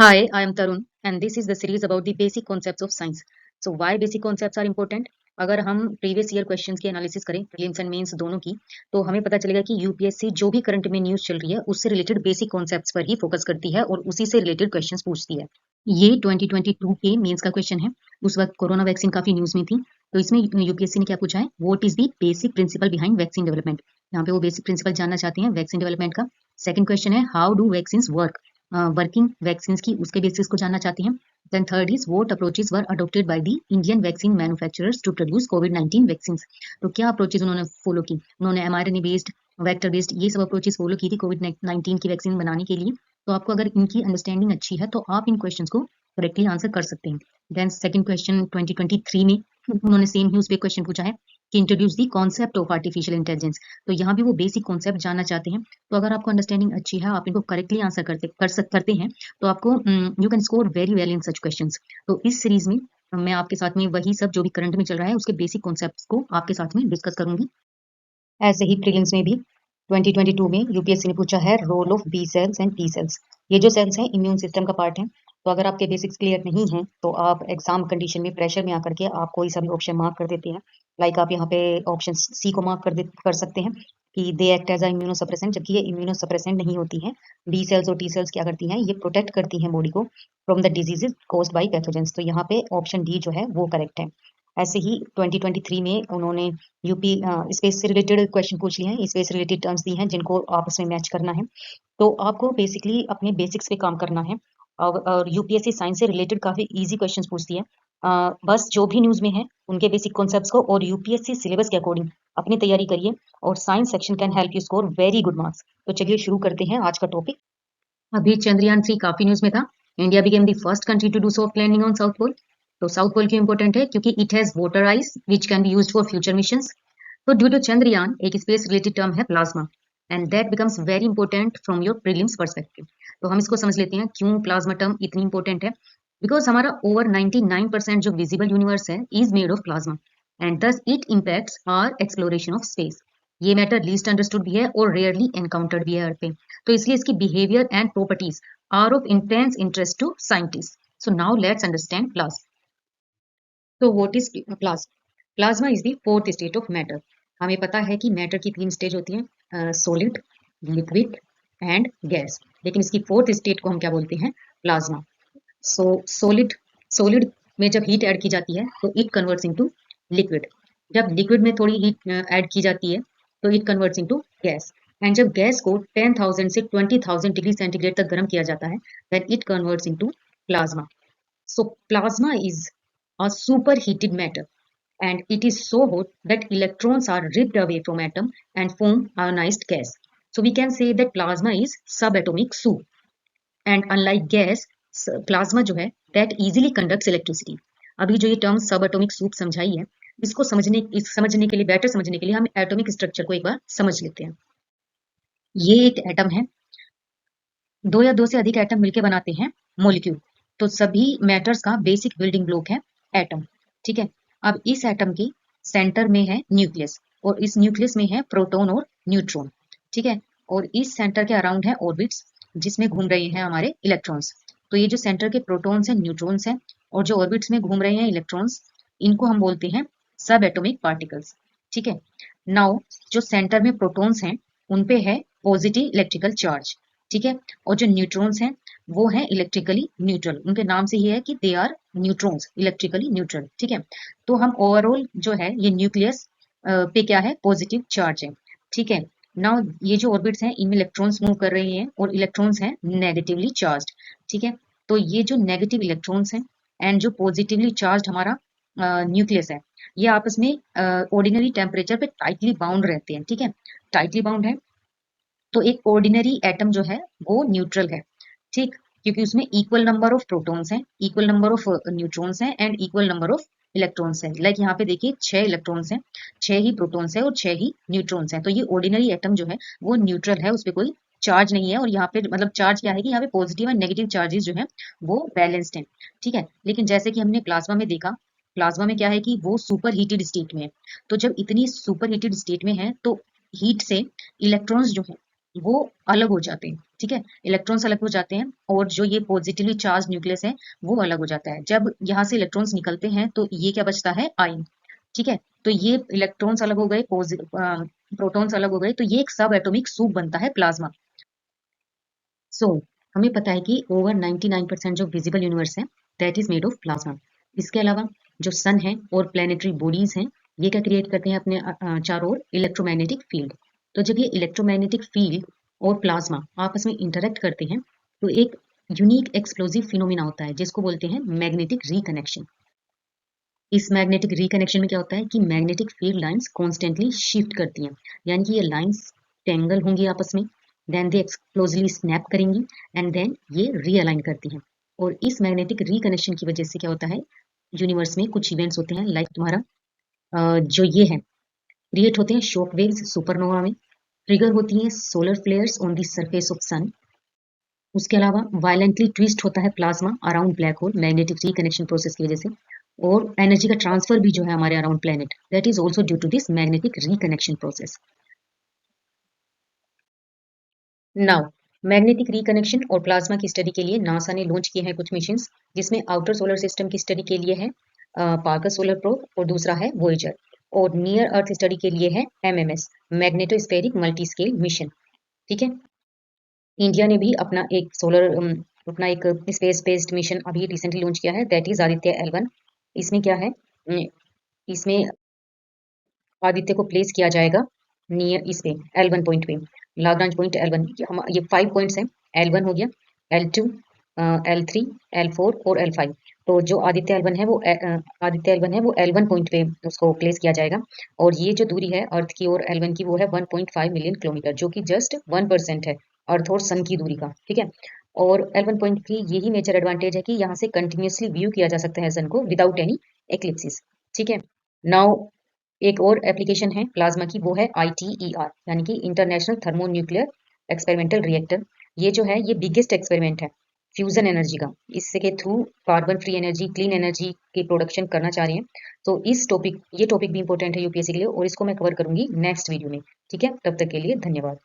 Hi, I am Tarun, and this is the series about the basic concepts of science. So, why basic concepts are important? अगर हम previous year questions की analysis करें prelims and mains दोनों की, तो हमें पता चलेगा कि यूपीएससी जो भी करंट में न्यूज चल रही है उससे रिलेटेड बेसिक कॉन्सेप्ट्स पर ही फोकस करती है और उसी से रिलेटेड क्वेश्चंस पूछती है। ये 2022 के मेंस का क्वेश्चन है। उस वक्त कोरोना वैक्सीन काफी न्यूज में थी, तो इसमें यूपीएससी ने क्या पूछा है, what is the basic principle behind vaccine development. यहाँ पे वो बेसिक प्रिंसिपल जानना चाहते हैं वैक्सीन डेवलपमेंट का। सेकंड क्वेश्चन है how do vaccine work, working vaccine की उसके बेसिस को जानना चाहते हैं। Then third is what approaches were adopted by the Indian vaccine manufacturers to produce कोविड-19 वैक्सीन। तो क्या अप्रोचेस उन्होंने फॉलो की, उन्होंने एमआरएनए बेस्ड, वेक्टर बेस्ड, ये सब अप्रोचेस फॉलो की थी कोविड-19 की वैक्सीन बनाने के लिए। तो आपको अगर इनकी अंडरस्टैंडिंग अच्छी है तो आप इन क्वेश्चंस को करेक्टली आंसर कर सकते हैं। देन सेकंड क्वेश्चन 2023 में उन्होंने सेम ही उस पे क्वेश्चन पूछा है कि introduce the concept of artificial intelligence. तो यहाँ भी वो बेसिक कॉन्सेप्ट जानना चाहते हैं। तो अगर आपको अंडरस्टैंडिंग अच्छी है, आप इनको करेक्टली आंसर करते हैं, तो आपको you can score very well in such questions. तो इस सीरीज में मैं आपके साथ में वही सब जो भी करंट में चल रहा है उसके बेसिक कॉन्सेप्ट्स को आपके साथ में डिस्कस करूंगी। ऐसे ही प्रीलिम्स में भी 2022 में यूपीएससी ने पूछा है role of B cells and T cells. ये जो सेल्स हैं इम्यून सिस्टम का पार्ट है। तो अगर आपके बेसिक्स क्लियर नहीं हैं तो आप एग्जाम कंडीशन में प्रेशर में आकर के आप कोई सा भी ऑप्शन मार्क कर देते हैं। लाइक आप यहाँ पे ऑप्शन सी को मार्क कर सकते हैं कि they act as a immunosuppressant, जबकि ये इम्यूनोसप्रेसेंट नहीं होती हैं। बी सेल्स और टी सेल्स क्या करती हैं, ये प्रोटेक्ट करती हैं बॉडी को from the diseases caused by pathogens. तो यहाँ पे ऑप्शन डी जो है वो करेक्ट है। ऐसे ही 2023 में उन्होंने यूपी स्पेस से रिलेटेड क्वेश्चन पूछ लिए हैं, स्पेस रिलेटेड टर्म्स दी हैं जिनको आपस में मैच करना है। तो आपको बेसिकली अपने बेसिक्स पे काम करना है। और यूपीएससी साइंस से रिलेटेड काफी इजी क्वेश्चंस पूछती है। बस जो भी न्यूज में है उनके बेसिक कॉन्सेप्ट्स को और यूपीएससी सिलेबस के अकॉर्डिंग अपनी तैयारी करिए और science section can help you score very good marks. तो चलिए शुरू करते हैं आज का टॉपिक। अभी चंद्रयान 3 काफी न्यूज में था। India became the first country to do soft landing on south pole. तो साउथ पोल क्यों इंपॉर्टेंट है, क्योंकि it has water ice which can be used for future missions. तो ड्यू टू चंद्रयान एक स्पेस रिलेटेड टर्म है plasma, and that becomes very important from your prelims perspective. तो हम इसको समझ लेते हैं क्यों प्लाज्मा टर्म इतनी इंपॉर्टेंट है। बिकॉज हमारा ओवर 99% जो विजिबल यूनिवर्स है is made of plasma, and thus it impacts our exploration of space. ये मैटर लीस्ट अंडरस्टूड भी है और रेयरली एनकाउंटर्ड भी है अर्थ पे। तो इसलिए इसकी behaviour and properties are of intense interest to scientist. So now let's understand plasma. तो what is plasma? Plasma is the fourth state of matter. हमें पता है कि मैटर की 3 स्टेज होती हैं, सॉलिड, लिक्विड एंड गैस। लेकिन इसकी फोर्थ स्टेट को हम क्या बोलते हैं, प्लाज्मा। सो सॉलिड, सॉलिड में जब हीट ऐड की जाती है तो इट कन्वर्ट्स इनटू लिक्विड। जब लिक्विड में थोड़ी हीट ऐड की जाती है तो it converts into gas. And जब गैस को 10,000 से 20,000 डिग्री सेंटीग्रेड तक गर्म किया जाता है then it converts into plasma. So plasma is a superheated matter, and it is so hot that electrons are ripped away from atom and form ionized gas. So we can say that plasma is subatomic soup. And unlike gas, plasma जो है that easily conducts electricity. अभी जो ये term सब atomic soup समझाई है, इसको समझने के लिए, बेटर समझने के लिए हम एटॉमिक स्ट्रक्चर को एक बार समझ लेते हैं। ये एक एटम है, दो या दो से अधिक एटम मिलकर बनाते हैं मोलिक्यूल। तो सभी मैटर्स का बेसिक बिल्डिंग ब्लॉक है एटम। ठीक है, अब इस एटम के सेंटर में है न्यूक्लियस, और इस न्यूक्लियस में है प्रोटॉन और न्यूट्रॉन। ठीक है, और इस सेंटर के अराउंड है ऑर्बिट्स जिसमें घूम रहे हैं हमारे इलेक्ट्रॉन्स। तो ये जो सेंटर के प्रोटॉन्स हैं, न्यूट्रॉन्स हैं, और जो ऑर्बिट्स में घूम रहे हैं इलेक्ट्रॉन्स, इनको हम बोलते हैं सब एटॉमिक पार्टिकल्स। ठीक है, नाउ जो सेंटर में प्रोटॉन्स हैं उन पे है पॉजिटिव इलेक्ट्रिकल चार्ज। ठीक है, और जो न्यूट्रॉन्स हैं वो हैं इलेक्ट्रिकली न्यूट्रल। उनके नाम से ये है कि they are neutrons, electrically neutral. ठीक है, तो हम ओवरऑल जो है ये न्यूक्लियस पे क्या है, पॉजिटिव चार्ज है। ठीक है, नाउ ये जो ऑर्बिट्स हैं इनमें इलेक्ट्रॉन्स मूव कर रहे हैं और इलेक्ट्रॉन्स हैं नेगेटिवली चार्ज। ठीक है, तो ये जो नेगेटिव इलेक्ट्रॉन्स हैं एंड जो पॉजिटिवली चार्ज हमारा न्यूक्लियस है, ये आपस में ऑर्डिनरी टेम्परेचर पे टाइटली बाउंड रहते हैं। ठीक है, टाइटली बाउंड है। तो एक ऑर्डिनरी एटम जो है वो न्यूट्रल है। ठीक, क्योंकि उसमें इक्वल नंबर ऑफ प्रोटॉन्स हैं, इक्वल नंबर ऑफ न्यूट्रॉन्स हैं and equal number of electrons हैं। लाइक यहाँ पे देखिए 6 इलेक्ट्रॉन्स हैं, 6 ही प्रोटॉन्स हैं और 6 ही न्यूट्रॉन्स हैं। तो ये ऑर्डिनरी एटम जो है वो न्यूट्रल है, उस पर कोई चार्ज नहीं है। और यहाँ पे मतलब चार्ज क्या है कि यहाँ पे पॉजिटिव एंड नेगेटिव चार्जेस जो है वो बैलेंस्ड हैं। ठीक है, लेकिन जैसे कि हमने प्लाज्मा में देखा, प्लाज्मा में क्या है कि वो सुपर हीटेड स्टेट में है। तो जब इतनी सुपर हीटेड स्टेट में है तो हीट से इलेक्ट्रॉन्स जो है वो अलग हो जाते हैं, ठीक है, इलेक्ट्रॉन्स अलग हो जाते हैं और जो ये पॉजिटिवली चार्ज न्यूक्लियस है वो अलग हो जाता है। जब यहाँ से इलेक्ट्रॉन्स निकलते हैं तो ये क्या बचता है, आयन, ठीक है। तो ये इलेक्ट्रॉन्स अलग हो गए, प्रोटॉन्स अलग हो गए, तो ये एक सब एटॉमिक सूप बनता है प्लाज्मा। सो हमें पता है कि ओवर 99% जो विजिबल यूनिवर्स है that is made of plasma. इसके अलावा जो सन है और प्लेनेटरी बॉडीज हैं, ये क्या क्रिएट करते हैं अपने चारों ओर, इलेक्ट्रोमैग्नेटिक फील्ड। तो जब ये इलेक्ट्रोमैग्नेटिक फील्ड और प्लाज्मा आपस में इंटरेक्ट करते हैं तो एक यूनिक एक्सप्लोजिव फिनोमिना होता है जिसको बोलते हैं मैग्नेटिक रिकनेक्शन। इस मैग्नेटिक रिकनेक्शन में क्या होता है कि magnetic field lines constantly shift करती हैं, यानी कि ये लाइंस टेंगल होंगी आपस में, देन दे एक्सप्लोसिवली स्नैप करेंगी एंड देन ये रीअलाइन करती हैं। और इस मैग्नेटिक रिकनेक्शन की वजह से क्या होता है, यूनिवर्स में कुछ इवेंट्स होते हैं लाइक तुम्हारा जो ये है, क्रिएट होते हैं शॉक वेव्स सुपरनोवा में, ट्रिगर होती हैं solar flares on the surface of sun. उसके अलावा वायलेंटली ट्विस्ट होता है plasma around black hole magnetic reconnection process की वजह से। और एनर्जी का ट्रांसफर भी जो है हमारे around planet, that is also due to this magnetic reconnection process. Now magnetic reconnection और प्लाज्मा की स्टडी के लिए नासा ने लॉन्च किए हैं कुछ मिशन, जिसमें आउटर सोलर सिस्टम की स्टडी के लिए है पार्कर सोलर प्रोब और दूसरा है वोएजर। और नियर अर्थ स्टडी के लिए है MMS magnetospheric multi scale mission, ठीक है। इंडिया ने भी अपना एक अपना एक स्पेस बेस्ड मिशन अभी रिसेंटली लॉन्च किया है, दैट इज आदित्य L1। इसमें क्या है, इसमें आदित्य को प्लेस किया जाएगा नियर इस पे L1 पॉइंट पे, लाग्रांज पॉइंट L1। ये 5 पॉइंट्स हैं, L1 हो गया, L2, L3, L4 और L5। तो जो आदित्य L1 है वो L1 पॉइंट पे उसको प्लेस किया जाएगा। और ये जो दूरी है अर्थ की और L1 की वो है 1.5 मिलियन किलोमीटर, जो कि जस्ट 1% है अर्थ और सन की दूरी का, ठीक है। और L1 पॉइंट की यही मेजर एडवांटेज है कि यहाँ से कंटिन्यूसली व्यू किया जा सकता है सन को विदाउट एनी एक्लिप्सिस, ठीक है। नाउ एक और एप्लीकेशन है प्लाज्मा की, वो है ITER यानी कि इंटरनेशनल थर्मोन्यूक्लियर एक्सपेरिमेंटल रिएक्टर। ये जो है ये बिगेस्ट एक्सपेरिमेंट है फ्यूजन एनर्जी का, इससे के through carbon free energy clean energy की प्रोडक्शन करना चाह रहे हैं। तो ये टॉपिक भी इंपॉर्टेंट है यूपीएससी के लिए और इसको मैं कवर करूंगी नेक्स्ट वीडियो में, ठीक है। तब तक के लिए धन्यवाद।